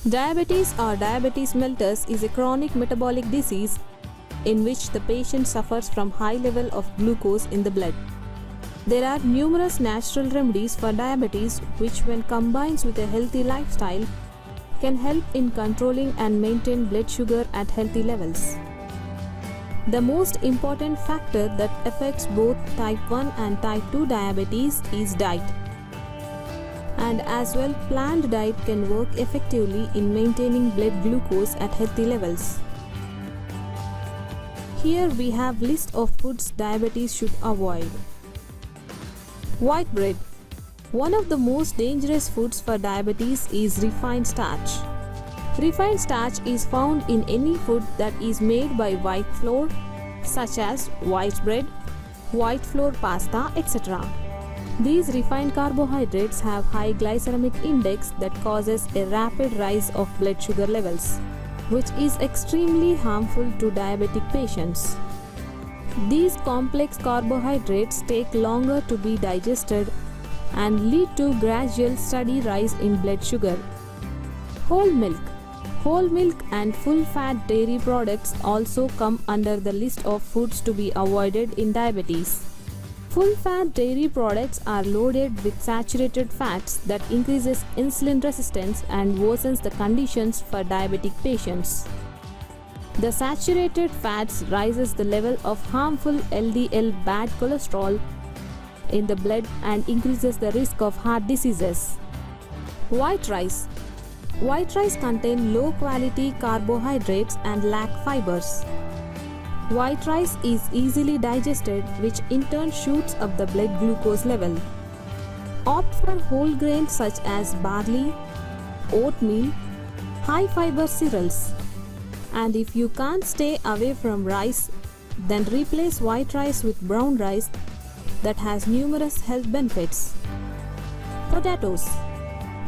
Diabetes or diabetes mellitus is a chronic metabolic disease in which the patient suffers from high level of glucose in the blood. There are numerous natural remedies for diabetes which, when combined with a healthy lifestyle, can help in controlling and maintain blood sugar at healthy levels. The most important factor that affects both type 1 and type 2 diabetes is diet. And as well, planned diet can work effectively in maintaining blood glucose at healthy levels. Here we have list of foods diabetes should avoid. White bread. One of the most dangerous foods for diabetes is refined starch. Refined starch is found in any food that is made by white flour, such as white bread, white flour pasta, etc. These refined carbohydrates have high glycemic index that causes a rapid rise of blood sugar levels, which is extremely harmful to diabetic patients. These complex carbohydrates take longer to be digested and lead to gradual steady rise in blood sugar. Whole milk. Whole milk and full-fat dairy products also come under the list of foods to be avoided in diabetes. Full-fat dairy products are loaded with saturated fats that increases insulin resistance and worsens the conditions for diabetic patients. The saturated fats raises the level of harmful LDL bad cholesterol in the blood and increases the risk of heart diseases. White rice. White rice contain low quality carbohydrates and lack fibers. White rice is easily digested, which in turn shoots up the blood glucose level. Opt for whole grains such as barley, oatmeal, high fiber cereals. And if you can't stay away from rice, then replace white rice with brown rice that has numerous health benefits. Potatoes.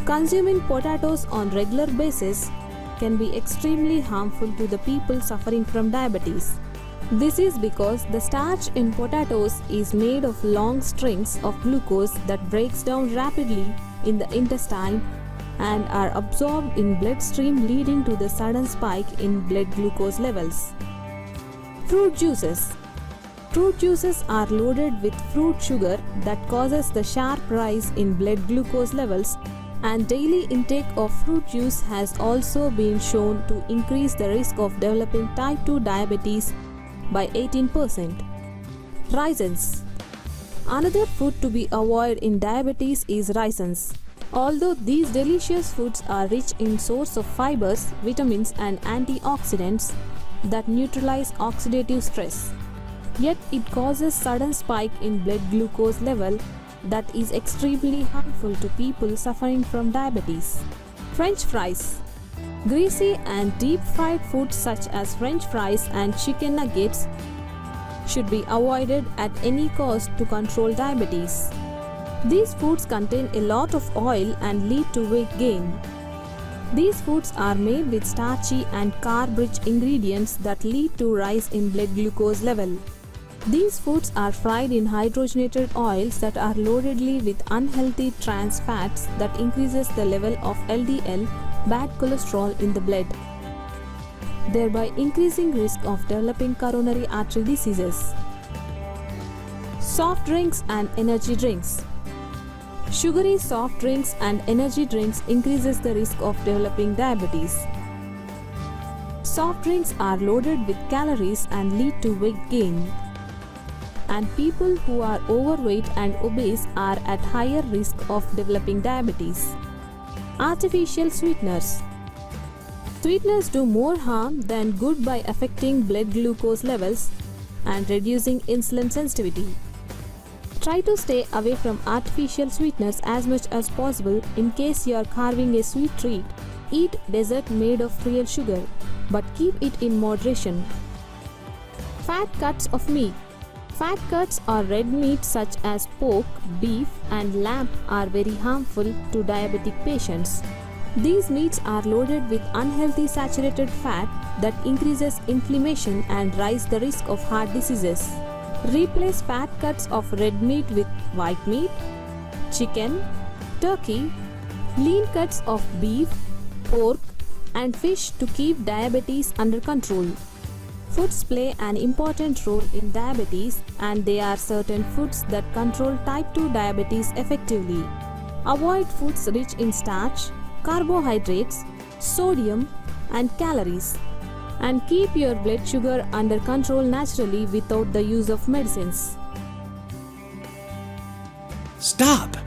Consuming potatoes on regular basis can be extremely harmful to the people suffering from diabetes. This is because the starch in potatoes is made of long strings of glucose that breaks down rapidly in the intestine and are absorbed in bloodstream, leading to the sudden spike in blood glucose levels. Fruit juices. Fruit juices are loaded with fruit sugar that causes the sharp rise in blood glucose levels, and daily intake of fruit juice has also been shown to increase the risk of developing type 2 diabetes by 18%. Raisins. Another food to be avoided in diabetes is raisins. Although these delicious foods are rich in source of fibers, vitamins and antioxidants that neutralize oxidative stress, yet it causes sudden spike in blood glucose level that is extremely harmful to people suffering from diabetes. French fries. Greasy and deep-fried foods such as French fries and chicken nuggets should be avoided at any cost to control diabetes. These foods contain a lot of oil and lead to weight gain. These foods are made with starchy and carb-rich ingredients that lead to rise in blood glucose level. These foods are fried in hydrogenated oils that are loaded with unhealthy trans fats that increases the level of LDL bad cholesterol in the blood, thereby increasing risk of developing coronary artery diseases. Soft drinks and energy drinks. Sugary soft drinks and energy drinks increases the risk of developing diabetes. Soft drinks are loaded with calories and lead to weight gain, and people who are overweight and obese are at higher risk of developing diabetes. Artificial sweeteners. Sweeteners do more harm than good by affecting blood glucose levels and reducing insulin sensitivity. Try to stay away from artificial sweeteners as much as possible. In case you are carving a sweet treat, eat dessert made of real sugar, but keep it in moderation. Fat cuts of meat. Fat cuts or red meat such as pork, beef and lamb are very harmful to diabetic patients. These meats are loaded with unhealthy saturated fat that increases inflammation and rise the risk of heart diseases. Replace fat cuts of red meat with white meat, chicken, turkey, lean cuts of beef, pork, and fish to keep diabetes under control. Foods play an important role in diabetes, and there are certain foods that control type 2 diabetes effectively. Avoid foods rich in starch, carbohydrates, sodium, and calories, and keep your blood sugar under control naturally without the use of medicines. Stop!